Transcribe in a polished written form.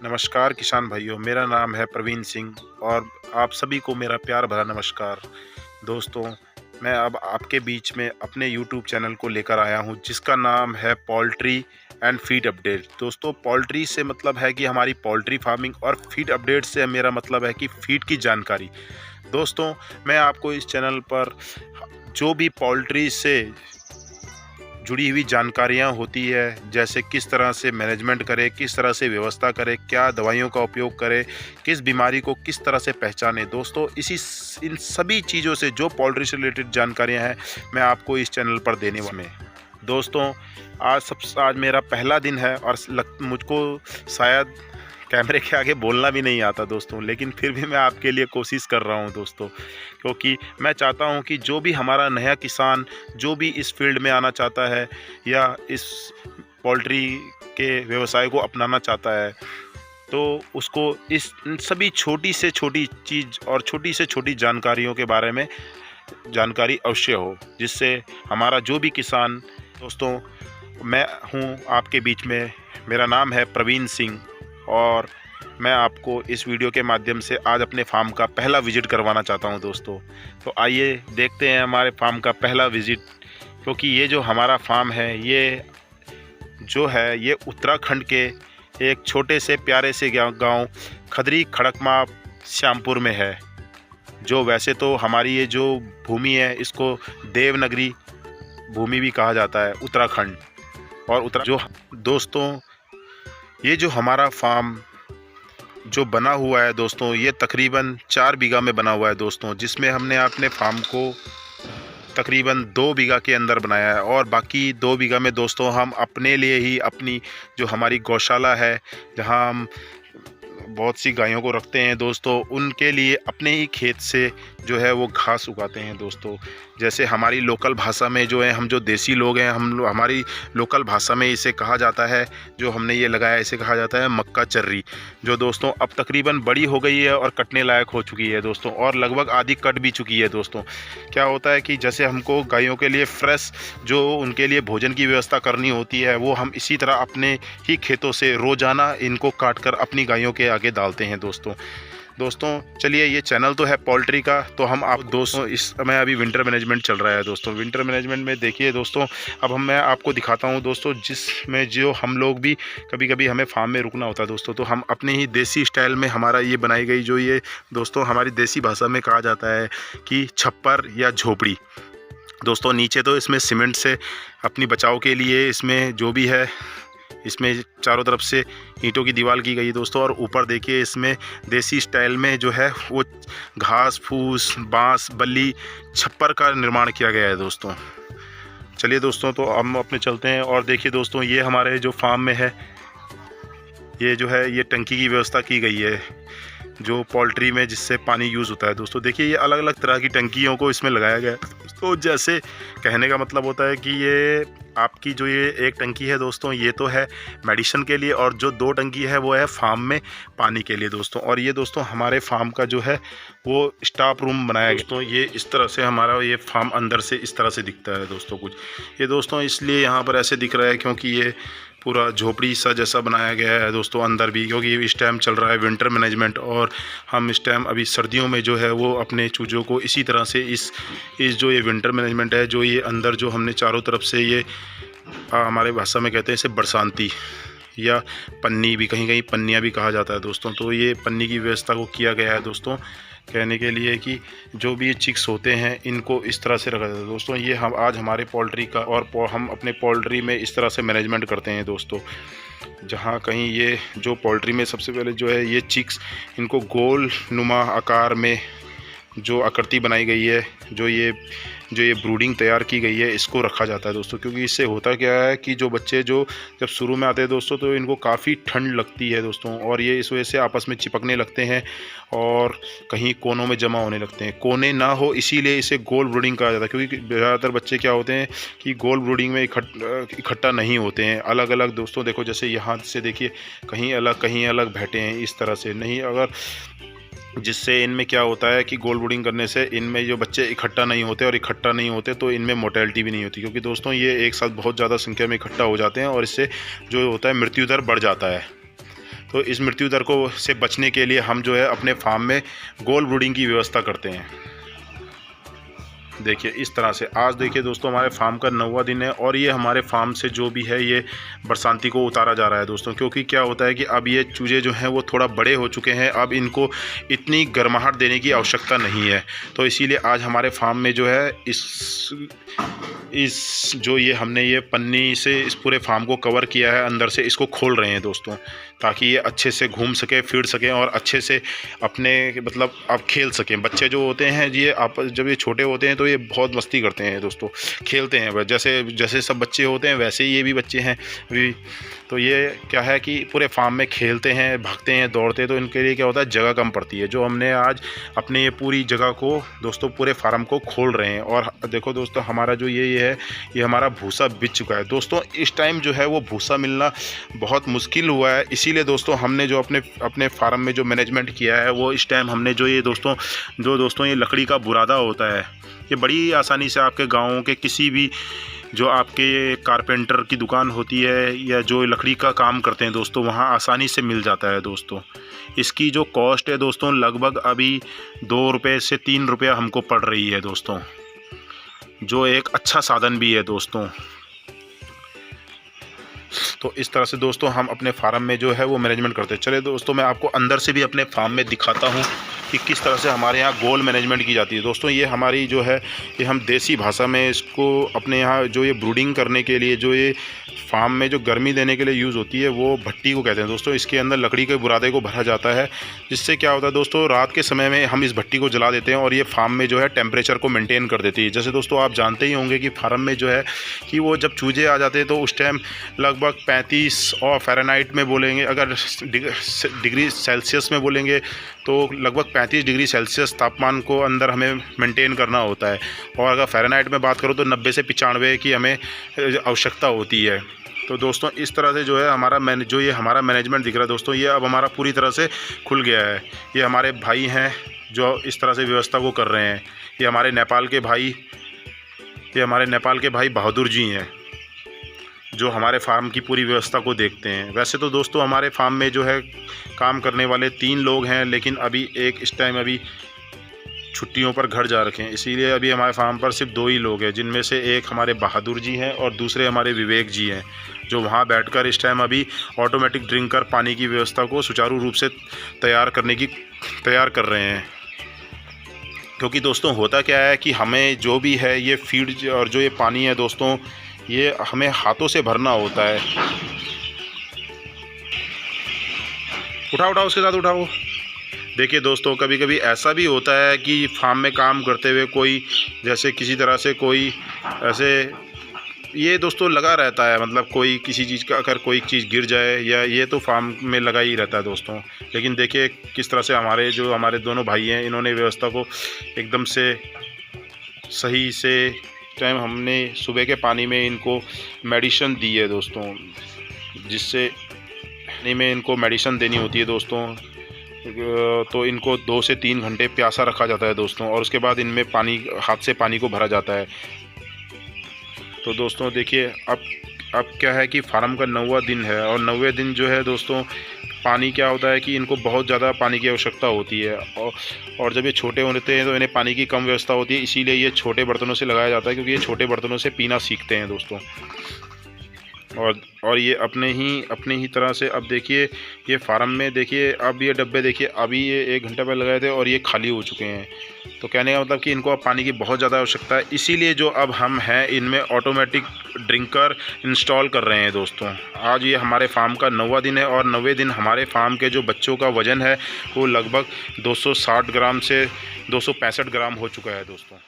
नमस्कार किसान भाइयों, मेरा नाम है प्रवीण सिंह और आप सभी को मेरा प्यार भरा नमस्कार। दोस्तों, मैं अब आपके बीच में अपने यूट्यूब चैनल को लेकर आया हूं, जिसका नाम है पोल्ट्री एंड फीड अपडेट। दोस्तों, पोल्ट्री से मतलब है कि हमारी पोल्ट्री फार्मिंग और फीड अपडेट से मेरा मतलब है कि फीड की जानकारी। दोस्तों, मैं आपको इस चैनल पर जो भी पोल्ट्री से जुड़ी हुई जानकारियाँ होती है, जैसे किस तरह से मैनेजमेंट करें, किस तरह से व्यवस्था करें, क्या दवाइयों का उपयोग करें, किस बीमारी को किस तरह से पहचानें। दोस्तों, इन सभी चीज़ों से जो पोल्ट्री से रिलेटेड जानकारियाँ हैं, मैं आपको इस चैनल पर देने वाला हूं। दोस्तों, आज मेरा पहला दिन है और मुझको शायद कैमरे के आगे बोलना भी नहीं आता दोस्तों, लेकिन फिर भी मैं आपके लिए कोशिश कर रहा हूं दोस्तों, क्योंकि मैं चाहता हूं कि जो भी हमारा नया किसान जो भी इस फील्ड में आना चाहता है या इस पोल्ट्री के व्यवसाय को अपनाना चाहता है, तो उसको इन सभी छोटी से छोटी चीज़ और छोटी से छोटी जानकारियों के बारे में जानकारी अवश्य हो, जिससे हमारा जो भी किसान। दोस्तों, मैं हूं आपके बीच में, मेरा नाम है प्रवीण सिंह और मैं आपको इस वीडियो के माध्यम से आज अपने फार्म का पहला विज़िट करवाना चाहता हूं दोस्तों। तो आइए देखते हैं हमारे फार्म का पहला विज़िट, क्योंकि ये जो हमारा फार्म है, ये जो है ये उत्तराखंड के एक छोटे से प्यारे से गांव खदरी खड़कमा श्यामपुर में है। जो वैसे तो हमारी ये जो भूमि है, इसको देवनागरी भूमि भी कहा जाता है, उत्तराखंड और जो दोस्तों, ये जो हमारा फार्म जो बना हुआ है दोस्तों, ये तकरीबन 4 बीघा में बना हुआ है दोस्तों, जिसमें हमने अपने फार्म को तकरीबन 2 बीघा के अंदर बनाया है और बाकी 2 बीघा में दोस्तों हम अपने लिए ही अपनी जो हमारी गौशाला है, जहां हम बहुत सी गायों को रखते हैं दोस्तों, उनके लिए अपने ही खेत से जो है वो घास उगाते हैं दोस्तों। जैसे हमारी लोकल भाषा में जो है, हम जो देसी लोग हैं, हमारी लोकल भाषा में इसे कहा जाता है, जो हमने ये लगाया इसे कहा जाता है मक्का चर्री, जो दोस्तों अब तकरीबन बड़ी हो गई है और कटने लायक हो चुकी है दोस्तों, और लगभग आधी कट भी चुकी है दोस्तों। क्या होता है कि जैसे हमको गायों के लिए फ्रेश जो उनके लिए भोजन की व्यवस्था करनी होती है, वो हम इसी तरह अपने ही खेतों से रोज़ाना इनको काट कर अपनी गायों के आगे डालते हैं दोस्तों। चलिए, ये चैनल तो है पोल्ट्री का, तो हम आप दोस्तों, इस समय अभी विंटर मैनेजमेंट चल रहा है दोस्तों। विंटर मैनेजमेंट में देखिए दोस्तों, अब मैं आपको दिखाता हूँ दोस्तों, जिसमें जो हम लोग भी कभी कभी हमें फार्म में रुकना होता है दोस्तों, तो हम अपने ही देसी स्टाइल में हमारा ये बनाई गई, जो ये दोस्तों हमारी देसी भाषा में कहा जाता है कि छप्पर या झोपड़ी दोस्तों। नीचे तो इसमें सीमेंट से अपनी बचाव के लिए इसमें जो भी है, इसमें चारों तरफ से ईंटों की दीवार की गई दोस्तों, और ऊपर देखिए इसमें देसी स्टाइल में जो है वो घास फूस बांस बल्ली छप्पर का निर्माण किया गया है दोस्तों। चलिए दोस्तों, तो हम अपने चलते हैं और देखिए दोस्तों, ये हमारे जो फार्म में है, ये जो है ये टंकी की व्यवस्था की गई है जो पोल्ट्री में जिससे पानी यूज़ होता है दोस्तों। देखिए, ये अलग अलग तरह की टंकियों को इसमें लगाया गया है। तो जैसे कहने का मतलब होता है कि ये आपकी जो ये एक टंकी है दोस्तों, ये तो है मेडिसिन के लिए, और जो 2 टंकी है वो है फार्म में पानी के लिए दोस्तों। और ये दोस्तों हमारे फार्म का जो है वो स्टाफ रूम बनाया गया दोस्तों। ये इस तरह से हमारा ये फार्म अंदर से इस तरह से दिखता है दोस्तों कुछ। ये दोस्तों इसलिए यहाँ पर ऐसे दिख रहा है क्योंकि ये पूरा झोपड़ी सा जैसा बनाया गया है दोस्तों अंदर भी, क्योंकि इस टाइम चल रहा है विंटर मैनेजमेंट, और हम इस टाइम अभी सर्दियों में जो है वो अपने चूज़ों को इसी तरह से इस जो ये विंटर मैनेजमेंट है, जो ये अंदर जो हमने चारों तरफ से ये हमारे भाषा में कहते हैं इसे बरसाती या पन्नी भी, कहीं कहीं पन्नियाँ भी कहा जाता है दोस्तों। तो ये पन्नी की व्यवस्था को किया गया है दोस्तों, कहने के लिए कि जो भी चिक्स होते हैं इनको इस तरह से रखा जाता है दोस्तों। ये हम आज हमारे पोल्ट्री का, और हम अपने पोल्ट्री में इस तरह से मैनेजमेंट करते हैं दोस्तों, जहाँ कहीं ये जो पोल्ट्री में सबसे पहले जो है ये चिक्स, इनको गोल नुमा आकार में जो आकृति बनाई गई है, जो ये ब्रूडिंग तैयार की गई है, इसको रखा जाता है दोस्तों। क्योंकि इससे होता क्या है कि जो बच्चे जो जब शुरू में आते हैं दोस्तों, तो इनको काफ़ी ठंड लगती है दोस्तों, और ये इस वजह से आपस में चिपकने लगते हैं और कहीं कोनों में जमा होने लगते हैं। कोने ना हो इसीलिए इसे गोल ब्रूडिंग कहा जाता है, क्योंकि ज़्यादातर बच्चे क्या होते हैं कि गोल ब्रूडिंग में इकट्ठा नहीं होते हैं, अलग अलग दोस्तों। देखो जैसे यहाँ से देखिए, कहीं अलग बैठे हैं, इस तरह से नहीं, अगर जिससे इनमें क्या होता है कि गोल ब्रूडिंग करने से इनमें जो बच्चे इकट्ठा नहीं होते, और इकट्ठा नहीं होते तो इनमें मोर्टेलिटी भी नहीं होती, क्योंकि दोस्तों ये एक साथ बहुत ज़्यादा संख्या में इकट्ठा हो जाते हैं और इससे जो होता है मृत्यु दर बढ़ जाता है। तो इस मृत्यु दर को से बचने के लिए हम जो है अपने फार्म में गोल ब्रूडिंग की व्यवस्था करते हैं। देखिए इस तरह से आज देखिए दोस्तों हमारे फार्म का 9वां दिन है और ये हमारे फार्म से जो भी है ये बरसाती को उतारा जा रहा है दोस्तों, क्योंकि क्या होता है कि अब ये चूजे जो हैं वो थोड़ा बड़े हो चुके हैं, अब इनको इतनी गर्माहट देने की आवश्यकता नहीं है। तो इसीलिए आज हमारे फार्म में जो है इस जो ये हमने ये पन्नी से इस पूरे फार्म को कवर किया है, अंदर से इसको खोल रहे हैं दोस्तों, ताकि ये अच्छे से घूम सके, फिर सकें और अच्छे से अपने मतलब आप खेल सकें। बच्चे जो होते हैं ये आप जब ये छोटे होते हैं तो ये बहुत मस्ती करते हैं दोस्तों, खेलते हैं जैसे जैसे सब बच्चे होते हैं वैसे ही ये भी बच्चे हैं अभी। तो ये क्या है कि पूरे फार्म में खेलते हैं, भागते हैं, दौड़ते हैं, तो इनके लिए क्या होता है जगह कम पड़ती है। जो हमने आज अपने ये पूरी जगह को दोस्तों पूरे फार्म को खोल रहे हैं। और देखो दोस्तों हमारा जो ये है ये हमारा भूसा बिक चुका है दोस्तों। इस टाइम जो है वो भूसा मिलना बहुत मुश्किल हुआ है, इसीलिए दोस्तों हमने जो अपने फार्म में जो मैनेजमेंट किया है वो इस टाइम हमने जो ये दोस्तों ये लकड़ी का बुरादा होता है, ये बड़ी आसानी से आपके गाँव के किसी भी जो आपके कारपेंटर की दुकान होती है या जो लकड़ी का काम करते हैं दोस्तों वहाँ आसानी से मिल जाता है दोस्तों। इसकी जो कॉस्ट है दोस्तों लगभग अभी 2 रुपये से 3 रुपये हमको पड़ रही है दोस्तों, जो एक अच्छा साधन भी है दोस्तों। तो इस तरह से दोस्तों हम अपने फार्म में जो है वो मैनेजमेंट करते हैं। चलिए दोस्तों मैं आपको अंदर से भी अपने फार्म में दिखाता हूँ कि किस तरह से हमारे यहाँ गोल मैनेजमेंट की जाती है दोस्तों। ये हमारी जो है ये हम देसी भाषा में इसको अपने यहाँ जो ये ब्रूडिंग करने के लिए जो ये फार्म में जो गर्मी देने के लिए यूज़ होती है वो भट्टी को कहते हैं दोस्तों। इसके अंदर लकड़ी के बुरादे को भरा जाता है, जिससे क्या होता है दोस्तों रात के समय में हम इस भट्टी को जला देते हैं और ये फार्म में जो है टेम्परेचर को मेंटेन कर देती है। जैसे दोस्तों आप जानते ही होंगे कि फार्म में जो है कि वो जब चूजे आ जाते हैं तो उस टाइम लगभग 35 और फ़ारेनहाइट में बोलेंगे, अगर डिग्री सेल्सियस में बोलेंगे तो लगभग 35 डिग्री सेल्सियस तापमान को अंदर हमें मेंटेन करना होता है। और अगर फ़ारेनहाइट में बात करूँ तो 90 से 95 की हमें आवश्यकता होती है। तो दोस्तों इस तरह से जो है हमारा मैनेजमेंट दिख रहा है दोस्तों, ये अब हमारा पूरी तरह से खुल गया है। ये हमारे भाई हैं जो इस तरह से व्यवस्था को कर रहे हैं। ये हमारे नेपाल के भाई बहादुर जी हैं जो हमारे फार्म की पूरी व्यवस्था को देखते हैं। वैसे तो दोस्तों हमारे फार्म में जो है काम करने वाले 3 लोग हैं, लेकिन अभी एक इस टाइम अभी छुट्टियों पर घर जा रखे हैं, इसीलिए अभी हमारे फार्म पर सिर्फ 2 ही लोग हैं, जिनमें से एक हमारे बहादुर जी हैं और दूसरे हमारे विवेक जी हैं, जो वहाँ बैठकर इस टाइम अभी ऑटोमेटिक ड्रिंकर पानी की व्यवस्था को सुचारू रूप से तैयार कर रहे हैं। क्योंकि दोस्तों होता क्या है कि हमें जो भी है ये फीड और जो ये पानी है दोस्तों ये हमें हाथों से भरना होता है। उठाओ उसके साथ उठाओ। देखिए दोस्तों कभी कभी ऐसा भी होता है कि फार्म में काम करते हुए कोई जैसे किसी तरह से कोई ऐसे ये दोस्तों लगा रहता है, मतलब कोई किसी चीज़ का अगर कोई चीज़ गिर जाए या ये तो फार्म में लगा ही रहता है दोस्तों। लेकिन देखिए किस तरह से हमारे दोनों भाई हैं, इन्होंने व्यवस्था को एकदम से सही से टाइम हमने सुबह के पानी में इनको मेडिसिन दी है दोस्तों, जिससे पानी में इनको मेडिसिन देनी होती है दोस्तों। तो इनको 2 से 3 घंटे प्यासा रखा जाता है दोस्तों, और उसके बाद इनमें हाथ से पानी को भरा जाता है। तो दोस्तों देखिए अब क्या है कि फार्म का 9वां दिन है, और 9वें दिन जो है दोस्तों पानी क्या होता है कि इनको बहुत ज़्यादा पानी की आवश्यकता होती है, और जब ये छोटे होते हैं तो इन्हें पानी की कम व्यवस्था होती है, इसीलिए ये छोटे बर्तनों से लगाया जाता है, क्योंकि ये छोटे बर्तनों से पीना सीखते हैं दोस्तों। और ये अपने ही तरह से अब देखिए ये फार्म में देखिए अब ये डब्बे देखिए अभी ये 1 घंटे पहले लगाए थे और ये खाली हो चुके हैं। तो कहने का मतलब कि इनको अब पानी की बहुत ज़्यादा आवश्यकता है, इसीलिए जो अब हम हैं इनमें ऑटोमेटिक ड्रिंकर इंस्टॉल कर रहे हैं दोस्तों। आज ये हमारे फार्म का 9वां दिन है, और 9वें दिन हमारे फार्म के जो बच्चों का वज़न है वो लगभग 260 ग्राम से 265 ग्राम हो चुका है दोस्तों।